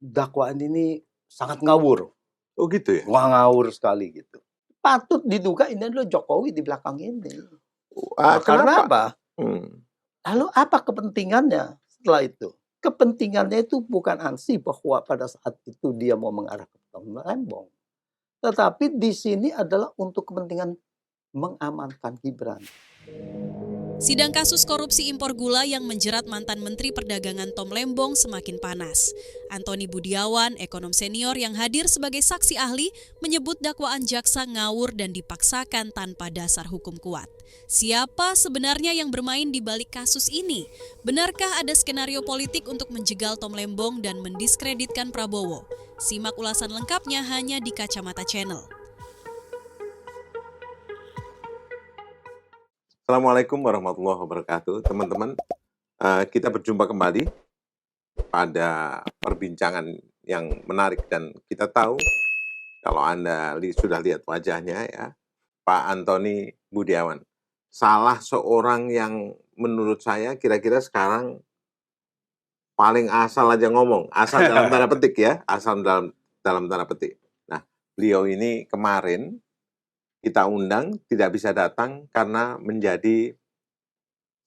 dakwaan ini sangat ngawur. Oh gitu ya? Wah, ngawur sekali gitu. Patut diduga ini adalah Jokowi di belakang ini. Karena Kenapa? apa? Hmm. Lalu apa kepentingannya setelah itu? Kepentingannya itu bukan ansih bahwa pada saat itu dia mau mengarah ke Tom Lembong. Tetapi di sini adalah untuk kepentingan mengamankan Gibran. Sidang kasus korupsi impor gula yang menjerat mantan Menteri Perdagangan Tom Lembong semakin panas. Antoni Budiawan, ekonom senior yang hadir sebagai saksi ahli, menyebut dakwaan jaksa ngawur dan dipaksakan tanpa dasar hukum kuat. Siapa sebenarnya yang bermain di balik kasus ini? Benarkah ada skenario politik untuk menjegal Tom Lembong dan mendiskreditkan Prabowo? Simak ulasan lengkapnya hanya di Kacamata Channel. Assalamualaikum warahmatullahi wabarakatuh, teman-teman. Kita berjumpa kembali pada perbincangan yang menarik dan kita tahu kalau Anda sudah lihat wajahnya ya, Pak Antoni Budiawan. Salah seorang yang menurut saya kira-kira sekarang paling asal aja ngomong, asal dalam tanda petik ya, asal dalam tanda petik. Nah, beliau ini kemarin kita undang tidak bisa datang karena menjadi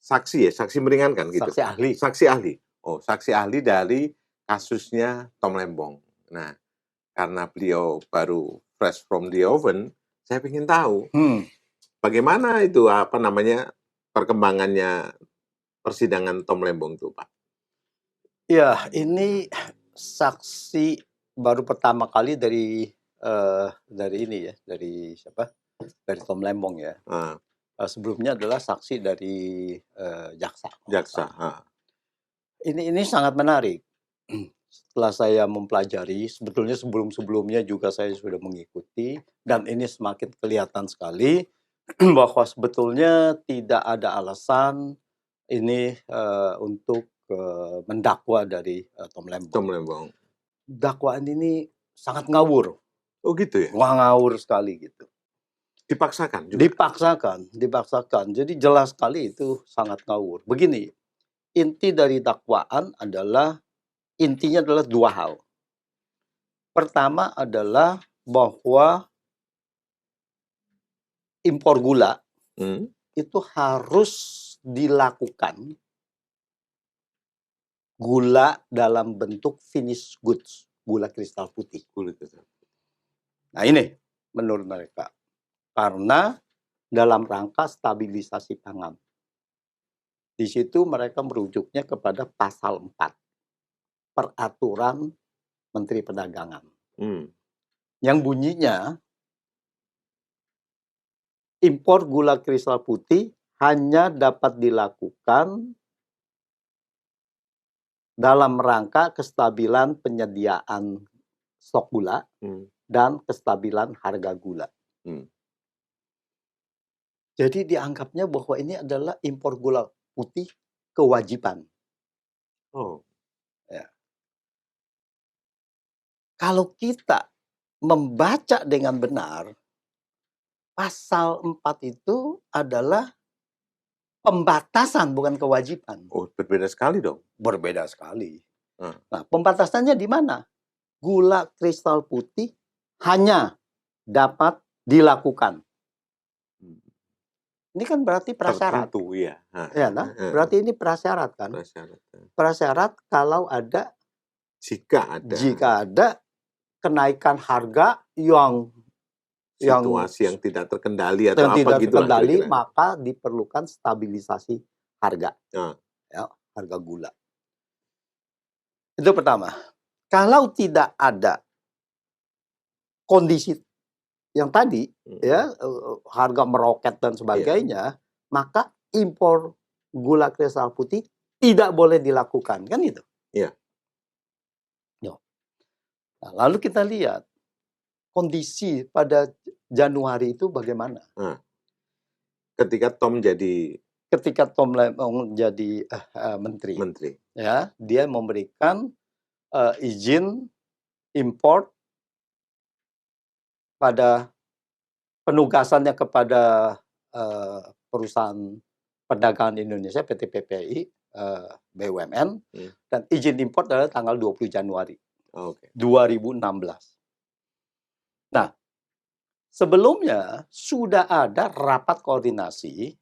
saksi ya, saksi meringankan gitu. Saksi ahli. Saksi ahli. Oh, saksi ahli dari kasusnya Tom Lembong. Nah, karena beliau baru fresh from the oven, saya ingin tahu bagaimana itu perkembangannya persidangan Tom Lembong itu, Pak. Ya, ini saksi baru pertama kali dari ini ya, dari siapa? Dari Tom Lembong ya. Sebelumnya adalah saksi dari jaksa. Ini sangat menarik. Setelah saya mempelajari, sebetulnya sebelum-sebelumnya juga saya sudah mengikuti, dan ini semakin kelihatan sekali bahwa sebetulnya tidak ada alasan ini untuk mendakwa dari Tom Lembong. Dakwaan ini sangat ngawur. Oh gitu ya? Wah, ngawur sekali gitu. Dipaksakan juga? Dipaksakan. Jadi jelas sekali itu sangat ngawur. Begini, inti dari dakwaan intinya adalah dua hal. Pertama adalah bahwa impor gula itu harus dilakukan gula dalam bentuk finished goods, gula kristal putih. Nah ini menurut mereka. Karena dalam rangka stabilisasi pangan. Di situ mereka merujuknya kepada pasal 4. Peraturan Menteri Perdagangan. Yang bunyinya impor gula kristal putih hanya dapat dilakukan dalam rangka kestabilan penyediaan stok gula dan kestabilan harga gula. Jadi dianggapnya bahwa ini adalah impor gula putih kewajiban. Ya. Kalau kita membaca dengan benar, pasal 4 itu adalah pembatasan bukan kewajiban. Oh, berbeda sekali dong. Berbeda sekali. Nah, pembatasannya di mana? Gula kristal putih hanya dapat dilakukan. Ini kan berarti prasyarat. Tertentu, ya. Berarti ini prasyarat kan? Prasyarat kalau ada jika ada kenaikan harga yang situasi yang tidak terkendali atau yang tidak gitu terkendali, maka diperlukan stabilisasi harga. Ya, harga gula. Itu pertama. Kalau tidak ada kondisi yang tadi, ya, harga meroket dan sebagainya, maka impor gula kristal putih tidak boleh dilakukan, kan itu? Iya. Nah, lalu kita lihat kondisi pada Januari itu bagaimana? Ketika Tom Lembong jadi menteri. Ya, dia memberikan izin impor pada penugasannya kepada perusahaan perdagangan Indonesia PT PPI BUMN dan izin impor adalah tanggal 20 Januari. Oke. 2016. Nah, sebelumnya sudah ada rapat koordinasi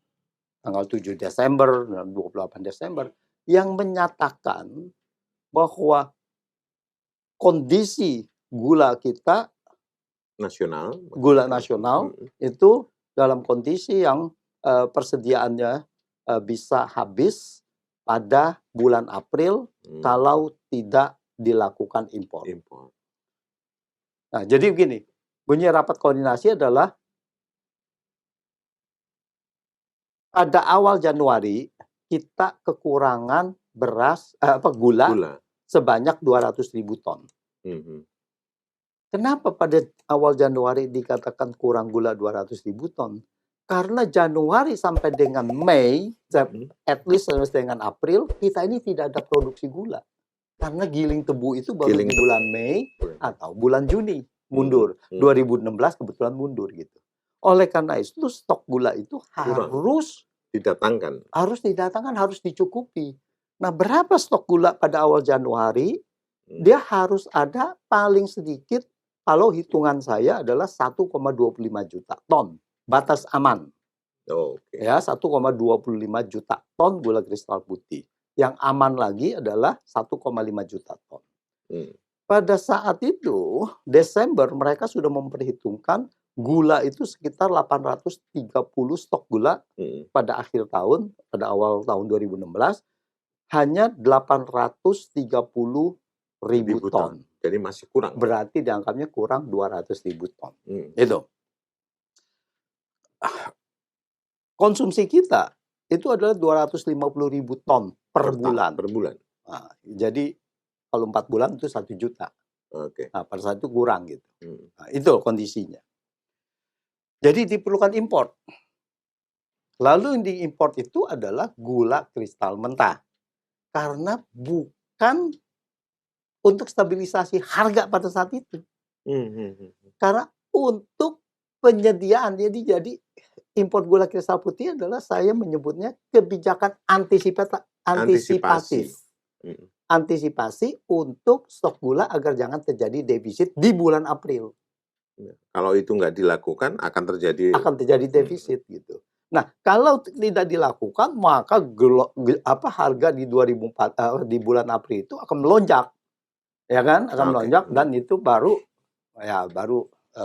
tanggal 7 Desember dan 28 Desember yang menyatakan bahwa kondisi gula kita, Nasional. gula nasional itu dalam kondisi yang persediaannya bisa habis pada bulan April kalau tidak dilakukan impor. Nah, jadi begini, bunyi rapat koordinasi adalah pada awal Januari kita kekurangan gula sebanyak 200.000 ton. Kenapa pada awal Januari dikatakan kurang gula 200.000 ton? Karena Januari sampai dengan Mei, at least sampai dengan April, kita ini tidak ada produksi gula. Karena giling tebu itu baru di bulan Mei atau bulan Juni mundur. 2016 kebetulan mundur gitu. Oleh karena itu stok gula itu harus didatangkan, harus dicukupi. Nah, berapa stok gula pada awal Januari? Dia harus ada paling sedikit, kalau hitungan saya adalah 1,25 juta ton. Batas aman. Ya, 1,25 juta ton gula kristal putih. Yang aman lagi adalah 1,5 juta ton. Pada saat itu, Desember mereka sudah memperhitungkan gula itu sekitar 830 stok gula pada akhir tahun, pada awal tahun 2016, hanya 830.000 ton. Jadi masih kurang. Berarti dianggapnya kurang 200.000 ton. Itu. Konsumsi kita itu adalah 250.000 ton per bulan. Nah, jadi kalau 4 bulan itu 1 juta. Nah, pada saat itu kurang gitu. Nah, itu kondisinya. Jadi diperlukan import. Lalu yang diimport itu adalah gula kristal mentah. Karena bukan untuk stabilisasi harga pada saat itu. Karena untuk penyediaan, jadi import gula kristal putih adalah saya menyebutnya kebijakan antisipatif. Antisipasi untuk stok gula agar jangan terjadi defisit di bulan April. Kalau itu nggak dilakukan akan terjadi defisit gitu. Nah, kalau tidak dilakukan maka harga di di bulan April itu akan melonjak. Ya kan? Akan melonjak dan itu baru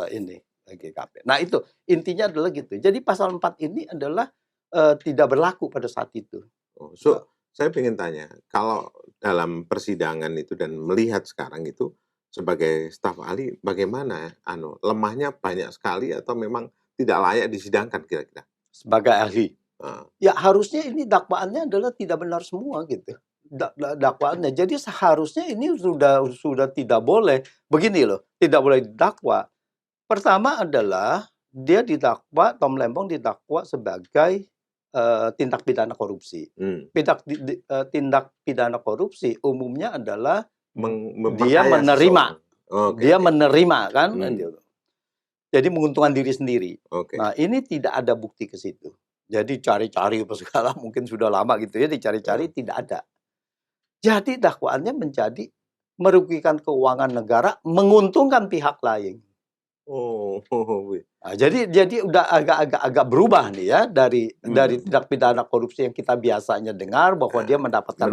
ini GKP. Nah, itu intinya adalah gitu. Jadi pasal 4 ini adalah tidak berlaku pada saat itu. Saya ingin tanya, kalau dalam persidangan itu dan melihat sekarang itu sebagai staf ahli, bagaimana lemahnya banyak sekali atau memang tidak layak disidangkan kira-kira? Sebagai ahli, ya harusnya ini dakwaannya adalah tidak benar semua gitu. Dakwaannya. Jadi seharusnya ini sudah tidak boleh. Begini loh, tidak boleh didakwa. Pertama adalah dia didakwa, Tom Lembong didakwa sebagai tindak pidana korupsi. Tindak pidana korupsi umumnya adalah dia menerima. Dia menerima kan. Jadi menguntungkan diri sendiri. Nah, ini tidak ada bukti ke situ. Jadi cari-cari apa segala mungkin sudah lama gitu ya, dicari-cari tidak ada. Jadi dakwaannya menjadi merugikan keuangan negara, menguntungkan pihak lain. Nah, jadi udah agak berubah nih ya dari tindak pidana korupsi yang kita biasanya dengar bahwa dia mendapatkan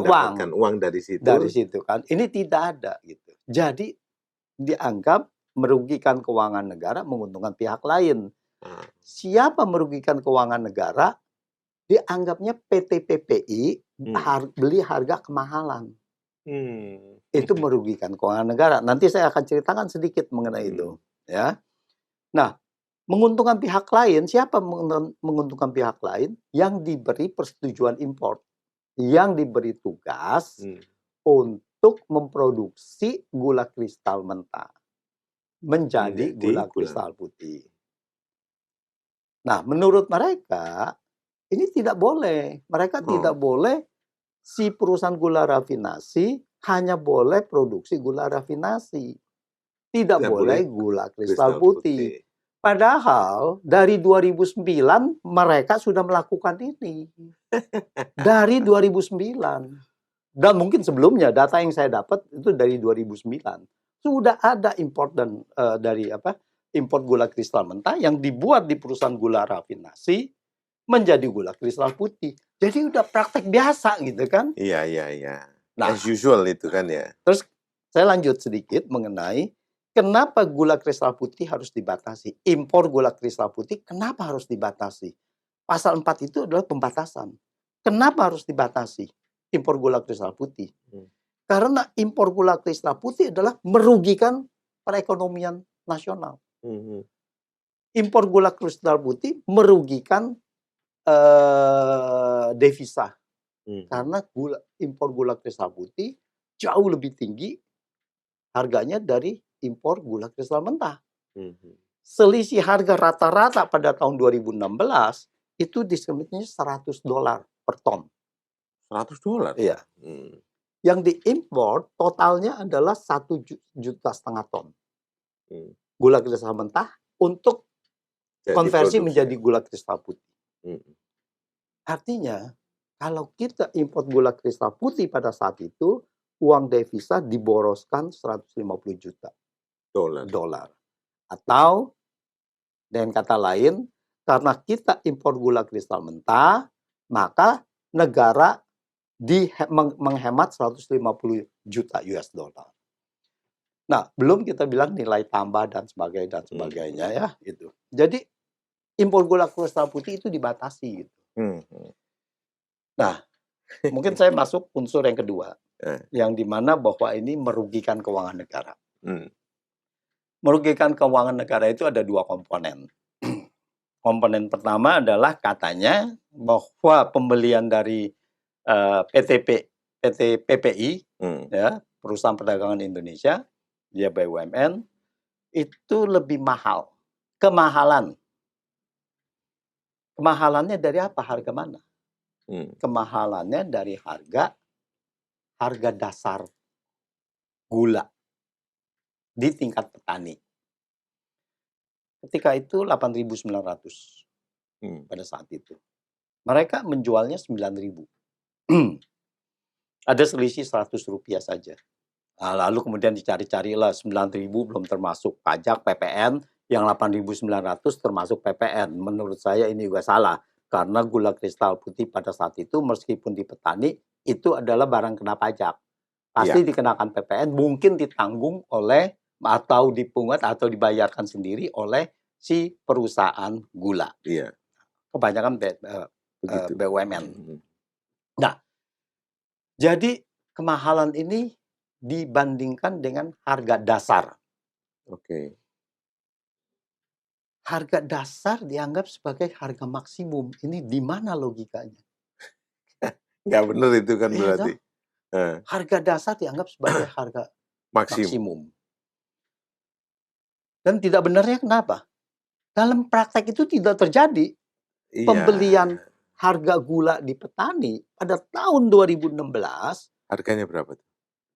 uang dari situ. Dari situ kan. Ini tidak ada gitu. Jadi dianggap merugikan keuangan negara, menguntungkan pihak lain. Siapa merugikan keuangan negara? Dianggapnya PT PPI beli harga kemahalan. Itu merugikan keuangan negara. Nanti saya akan ceritakan sedikit mengenai itu. Ya. Nah, menguntungkan pihak lain, siapa menguntungkan pihak lain? Yang diberi persetujuan impor, yang diberi tugas untuk memproduksi gula kristal mentah menjadi gula kristal putih. Nah, menurut mereka ini tidak boleh. Mereka tidak boleh, si perusahaan gula rafinasi hanya boleh produksi gula rafinasi. Tidak boleh gula kristal putih. Padahal dari 2009 mereka sudah melakukan ini. Dari 2009. Dan mungkin sebelumnya data yang saya dapat itu dari 2009. sudah ada impor impor gula kristal mentah yang dibuat di perusahaan gula rafinasi menjadi gula kristal putih. Jadi udah praktek biasa gitu kan. Iya. Nah, As usual itu kan ya. terus saya lanjut sedikit mengenai kenapa gula kristal putih harus dibatasi. Impor gula kristal putih kenapa harus dibatasi? Pasal 4 itu adalah pembatasan. Kenapa harus dibatasi impor gula kristal putih? Karena impor gula kristal putih adalah merugikan perekonomian nasional. Impor gula kristal putih merugikan devisa. Karena impor gula kristal putih jauh lebih tinggi harganya dari impor gula kristal mentah. Selisih harga rata-rata pada tahun 2016 itu diskriminasinya $100 per ton. $100? Iya. Yang diimpor totalnya adalah 1,5 juta ton. Gula kristal mentah untuk konversi menjadi gula kristal putih. Artinya, kalau kita impor gula kristal putih pada saat itu, uang devisa diboroskan 150 juta dolar. Atau, dengan kata lain, karena kita impor gula kristal mentah, maka negara menghemat 150 juta US dollar. Nah, belum kita bilang nilai tambah dan sebagainya ya itu. Jadi impor gula kristal putih itu dibatasi gitu. Nah, mungkin saya masuk unsur yang kedua, yang dimana bahwa ini merugikan keuangan negara. Merugikan keuangan negara itu ada 2 komponen. Komponen pertama adalah katanya bahwa pembelian dari PT PPI, ya, Perusahaan Perdagangan Indonesia, dia BUMN, itu lebih mahal. Kemahalannya dari apa? Harga mana? Kemahalannya dari harga dasar gula di tingkat petani. Ketika itu 8.900 pada saat itu. Mereka menjualnya 9.000. Ada selisih Rp100 saja. Nah, lalu kemudian dicari-carilah 9.000 belum termasuk pajak PPN, yang 8.900 termasuk PPN. Menurut saya ini juga salah. Karena gula kristal putih pada saat itu meskipun di petani itu adalah barang kena pajak. Pasti dikenakan PPN, mungkin ditanggung oleh atau dipungut atau dibayarkan sendiri oleh si perusahaan gula. Kebanyakan BUMN. Nah, jadi kemahalan ini dibandingkan dengan harga dasar. Harga dasar dianggap sebagai harga maksimum. Ini di mana logikanya? Nggak benar itu kan berarti. Harga dasar dianggap sebagai harga maksimum. Dan tidak benarnya kenapa? Dalam praktek itu tidak terjadi. Pembelian harga gula di petani pada tahun 2016 harganya berapa?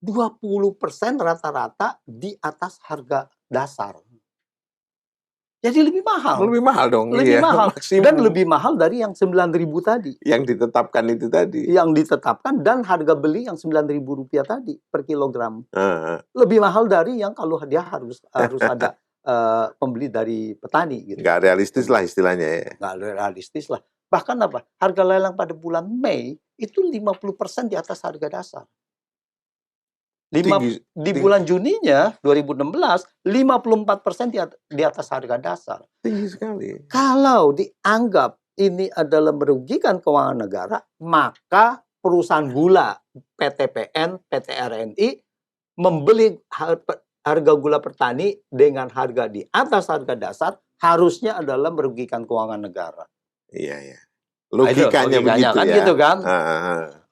20% rata-rata di atas harga dasar. Jadi lebih mahal. Lebih mahal dong. Lebih mahal. Maksimum. Dan lebih mahal dari yang 9.000 tadi. Yang ditetapkan itu tadi. Yang ditetapkan dan harga beli yang Rp9.000 tadi per kilogram. Lebih mahal dari yang kalau dia harus ada pembeli dari petani. Gitu. Nggak realistis lah istilahnya ya. Nggak realistis lah. Bahkan apa? Harga lelang pada bulan Mei itu 50% di atas harga dasar. Di bulan Juninya 2016 54% di atas harga dasar. Tinggi sekali. Kalau dianggap ini adalah merugikan keuangan negara, maka perusahaan gula PTPN, PT RNI membeli harga gula petani dengan harga di atas harga dasar harusnya adalah merugikan keuangan negara. Iya. Logikanya begitu kan ya. Gitu kan.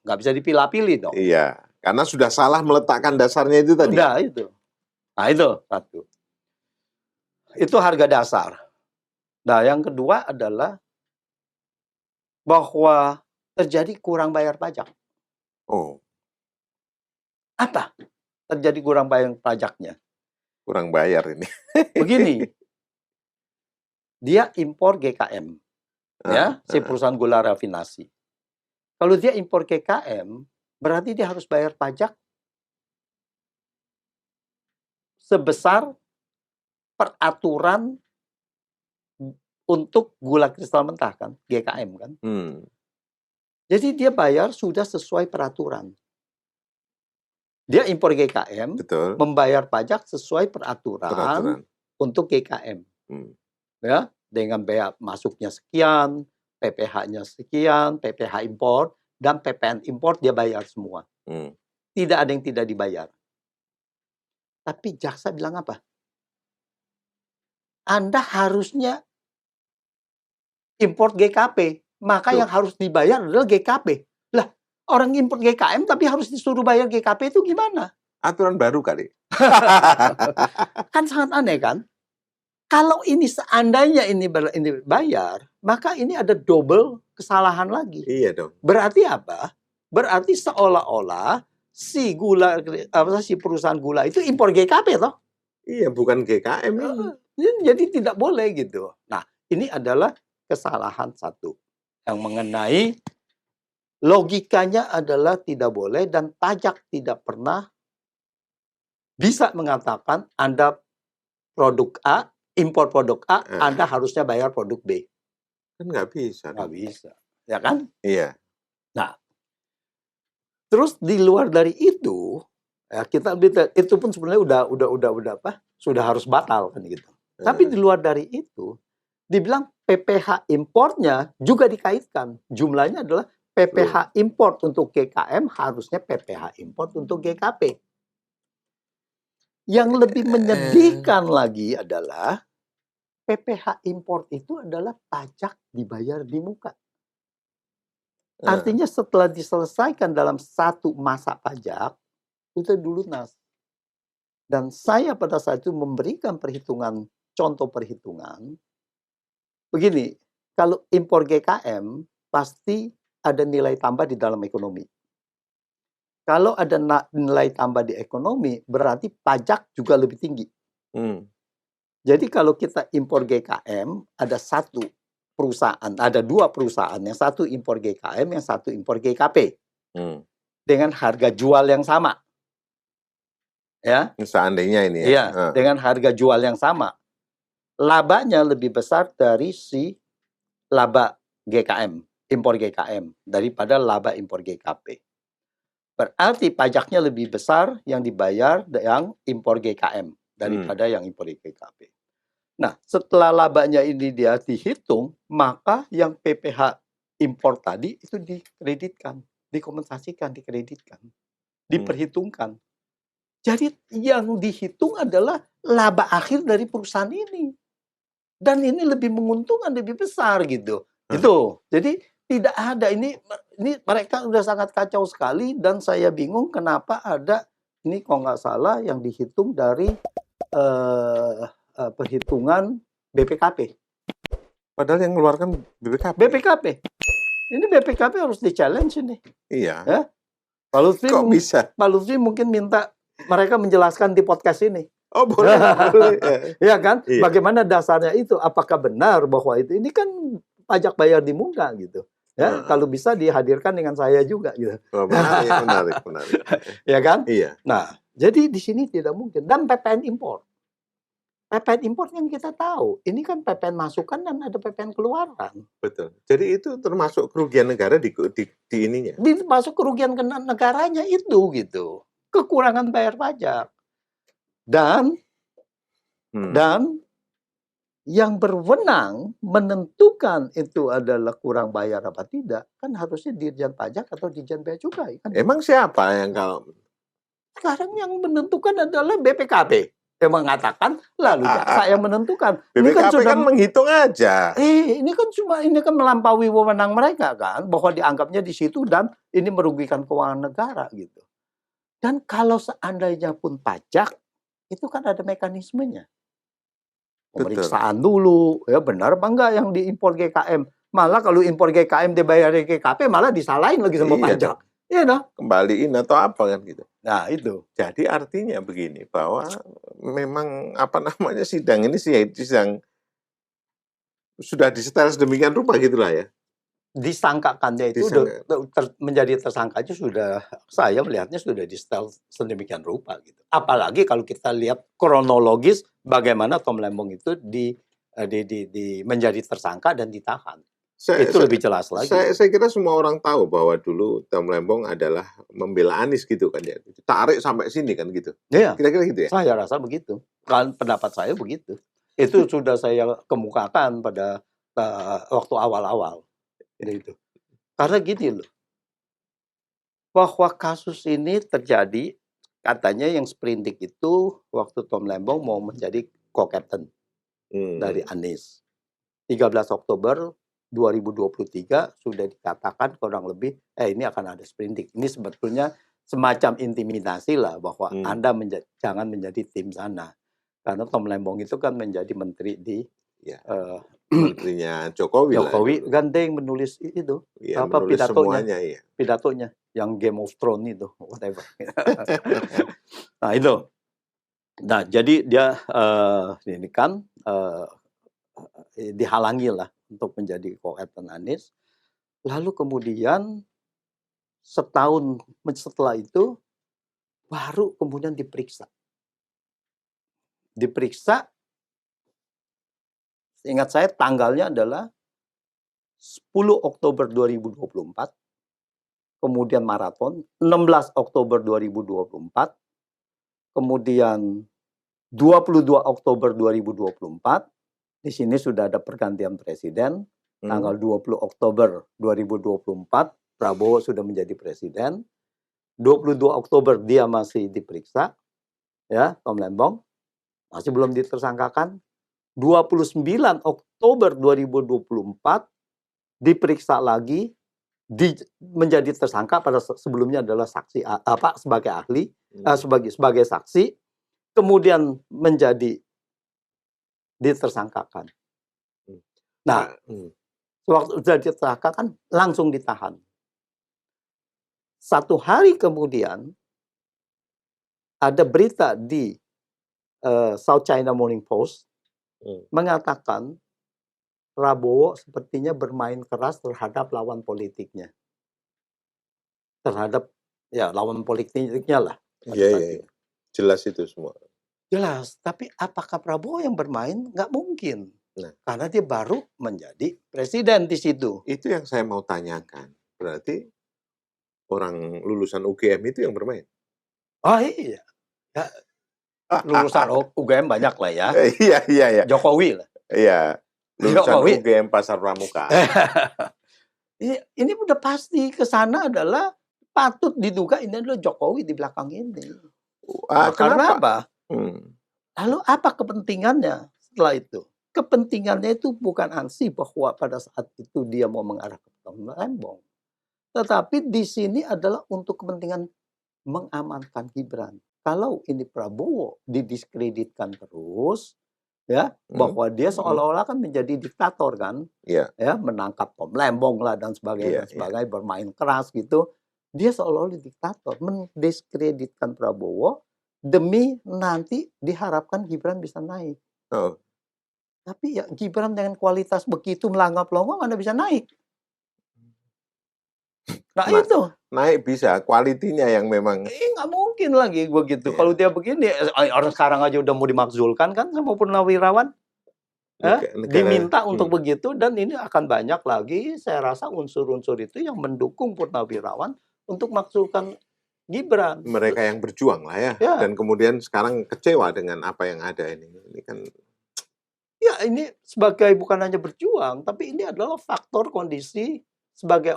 Nggak bisa dipilah-pilih dong. Iya. Karena sudah salah meletakkan dasarnya itu tadi. Udah itu. Nah itu satu. Itu harga dasar. Nah yang kedua adalah bahwa terjadi kurang bayar pajak. Apa? Terjadi kurang bayar pajaknya. Kurang bayar ini. Begini. Dia impor GKM. Si perusahaan gula rafinasi. Kalau dia impor GKM, berarti dia harus bayar pajak sebesar peraturan untuk gula kristal mentah kan, GKM kan. Jadi dia bayar sudah sesuai peraturan. Dia impor GKM, Betul. membayar pajak sesuai peraturan Peraturan. untuk GKM. Ya, dengan bea masuknya sekian, PPh-nya sekian, PPh impor, dan PPN impor dia bayar semua. Tidak ada yang tidak dibayar. Tapi jaksa bilang apa? Anda harusnya import GKP, maka Loh. yang harus dibayar adalah GKP. Lah, orang import GKM tapi harus disuruh bayar GKP itu gimana? Aturan baru kali. Kan sangat aneh kan? Kalau ini seandainya ini bayar, maka ini ada double kesalahan lagi. Iya dong. Berarti apa? Berarti seolah-olah si perusahaan gula itu impor GKP toh? Iya, bukan GKM ini. Jadi tidak boleh gitu. Nah, ini adalah kesalahan satu yang mengenai logikanya adalah tidak boleh, dan pajak tidak pernah bisa mengatakan Anda produk A, impor produk A, Anda harusnya bayar produk B. Kan nggak bisa. Nggak bisa, ya kan? Iya. Nah, terus di luar dari itu, ya itu pun sebenarnya udah apa? Sudah harus batal kan gitu. Tapi di luar dari itu, dibilang PPh importnya juga dikaitkan. Jumlahnya adalah PPh import untuk GKM harusnya PPh import untuk GKP. Yang lebih menyedihkan lagi adalah PPh import itu adalah pajak dibayar di muka. Artinya setelah diselesaikan dalam satu masa pajak, itu dulu lunas. Dan saya pada saat itu memberikan contoh perhitungan. Begini, kalau impor GKM pasti ada nilai tambah di dalam ekonomi. Kalau ada nilai tambah di ekonomi, berarti pajak juga lebih tinggi. Jadi kalau kita impor GKM, ada satu perusahaan, ada dua perusahaan, yang satu impor GKM, yang satu impor GKP. Dengan harga jual yang sama. Ya. Seandainya ini ya. Iya, dengan harga jual yang sama. Labanya lebih besar dari si laba GKM, impor GKM, daripada laba impor GKP. Berarti pajaknya lebih besar yang dibayar yang impor GKM daripada yang impor GKP. Nah, setelah labanya ini dia dihitung, maka yang PPh impor tadi itu dikreditkan, dikompensasikan, dikreditkan, diperhitungkan. Jadi yang dihitung adalah laba akhir dari perusahaan ini. Dan ini lebih menguntungkan, lebih besar gitu. Gitu. Jadi tidak ada ini mereka sudah sangat kacau sekali, dan saya bingung kenapa ada ini kalau nggak salah yang dihitung dari perhitungan BPKP. Padahal yang mengeluarkan BPKP. BPKP. Ini BPKP harus di-challenge ini. Iya. Ya? Pak Lutfi mungkin minta mereka menjelaskan di podcast ini. Oh boleh, boleh. Ya kan? Iya. Bagaimana dasarnya itu? Apakah benar bahwa itu? Ini kan pajak bayar di muka gitu. Ya, kalau bisa dihadirkan dengan saya juga gitu. Oh, menarik. Ya kan? Iya. Nah, jadi di sini tidak mungkin. Dan PPN impor. PPN impor kan kita tahu. Ini kan PPN masukan dan ada PPN keluaran. Betul. Jadi itu termasuk kerugian negara di ininya. Masuk kerugian negaranya itu gitu. Kekurangan bayar pajak. Dan yang berwenang menentukan itu adalah kurang bayar apa tidak, kan harusnya Dirjen Pajak atau Dirjen Bea Cukai. Kan? Emang siapa yang kalau? Sekarang yang menentukan adalah BPKP. Yang mengatakan, lalu jaksa yang menentukan. BPKP kan menghitung aja. Ini kan melampaui wewenang mereka kan, bahwa dianggapnya di situ dan ini merugikan keuangan negara gitu. Dan kalau seandainya pun pajak, itu kan ada mekanismenya. Pemeriksaan dulu, ya benar apa enggak yang diimpor GKM. Malah kalau impor GKM dibayar GKP, malah disalahin lagi sama pajak. Iya dong. Kembaliin atau apa kan gitu. Nah itu. Jadi artinya begini, bahwa memang sidang ini sidang sudah disetel sedemikian rupa gitulah ya. disangkakannya itu menjadi tersangka itu sudah, saya melihatnya sudah di-setel sedemikian rupa gitu. Apalagi kalau kita lihat kronologis bagaimana Tom Lembong itu menjadi tersangka dan ditahan. Itu lebih jelas lagi. Saya kira semua orang tahu bahwa dulu Tom Lembong adalah membela Anies gitu kan ya. Tarik sampai sini kan gitu. Iya. Kira-kira gitu ya? Saya rasa begitu. Kan pendapat saya begitu. Itu sudah saya kemukakan pada waktu awal-awal. Gitu. Karena gini loh, bahwa kasus ini terjadi, katanya yang sprindik itu waktu Tom Lembong mau menjadi co-captain dari Anies. 13 Oktober 2023 sudah dikatakan kurang lebih, ini akan ada sprindik. Ini sebetulnya semacam intimidasi lah bahwa Anda jangan menjadi tim sana. Karena Tom Lembong itu kan menjadi menteri di menterinya Jokowi gandeng menulis itu menulis semuanya, pidatonya yang Game of Thrones itu whatever. Nah itu, jadi dia ini kan dihalangi lah untuk menjadi co-captain Anies. Lalu kemudian setahun setelah itu baru kemudian diperiksa. Ingat saya tanggalnya adalah 10 Oktober 2024, kemudian maraton, 16 Oktober 2024, kemudian 22 Oktober 2024, di sini sudah ada pergantian presiden, tanggal 20 Oktober 2024, Prabowo sudah menjadi presiden, 22 Oktober dia masih diperiksa, ya Tom Lembong, masih belum ditersangkakan, 29 Oktober 2024 diperiksa lagi, menjadi tersangka pada sebelumnya adalah saksi sebagai ahli, sebagai saksi, kemudian menjadi ditersangkakan. Nah, waktu sudah ditersangkakan langsung ditahan. 1 hari kemudian ada berita di South China Morning Post mengatakan Prabowo sepertinya bermain keras terhadap lawan politiknya. Terhadap lawan politiknya lah. Iya. Jelas itu semua. Jelas, tapi apakah Prabowo yang bermain? Nggak mungkin. Nah, karena dia baru menjadi presiden di situ. Itu yang saya mau tanyakan. Berarti orang lulusan UGM itu yang bermain? Oh iya. Ya, lulusan UGM banyak lah ya. Iya. Jokowi lah. Iya. Lulusan UGM Pasar Pramuka. Ini udah pasti ke sana adalah patut diduga ini adalah Jokowi di belakang ini. Karena apa? Lalu apa kepentingannya setelah itu? Kepentingannya itu bukan ansih bahwa pada saat itu dia mau mengarah ke Tom Lembong. Tetapi di sini adalah untuk kepentingan mengamankan Gibran. Kalau ini Prabowo didiskreditkan terus, ya bahwa dia seolah-olah kan menjadi diktator kan, ya menangkap Tom Lembong lah dan sebagainya, bermain keras gitu. Dia seolah-olah diktator, mendiskreditkan Prabowo demi nanti diharapkan Gibran bisa naik. Tapi ya Gibran dengan kualitas begitu melangap-longgong mana bisa naik. Nah itu. Naik bisa, kualitinya yang memang. Nggak mungkin lagi begitu. Kalau dia begini, orang sekarang aja udah mau dimakzulkan kan sama Purnawirawan. Diminta untuk begitu dan ini akan banyak lagi saya rasa unsur-unsur itu yang mendukung Purnawirawan untuk makzulkan Gibran. Mereka yang berjuang lah ya. Dan kemudian sekarang kecewa dengan apa yang ada ini. Ini kan. Ya ini sebagai bukan hanya berjuang, tapi ini adalah faktor kondisi sebagai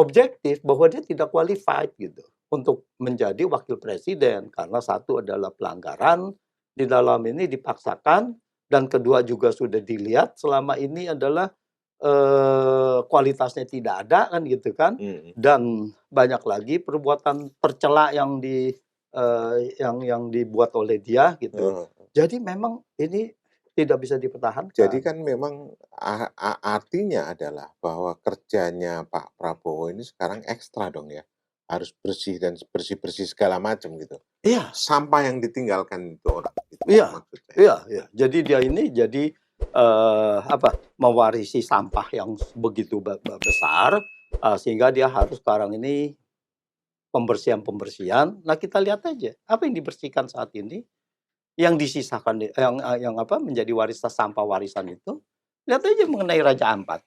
objektif bahwa dia tidak qualified gitu untuk menjadi wakil presiden karena satu adalah pelanggaran di dalam ini dipaksakan dan kedua juga sudah dilihat selama ini adalah kualitasnya tidak ada kan gitu kan dan banyak lagi perbuatan tercela yang dibuat oleh dia gitu. Jadi memang ini tidak bisa dipertahankan. Jadi kan memang artinya adalah bahwa kerjanya Pak Prabowo ini sekarang ekstra dong ya. Harus bersih dan bersih-bersih segala macam gitu. Iya. Sampah yang ditinggalkan itu orang. Iya. Jadi dia ini jadi mewarisi sampah yang begitu besar, sehingga dia harus sekarang ini pembersihan-pembersihan. Nah, kita lihat aja apa yang dibersihkan saat ini, yang disisakan yang menjadi warisan sampah warisan itu, lihat aja mengenai Raja Ampat.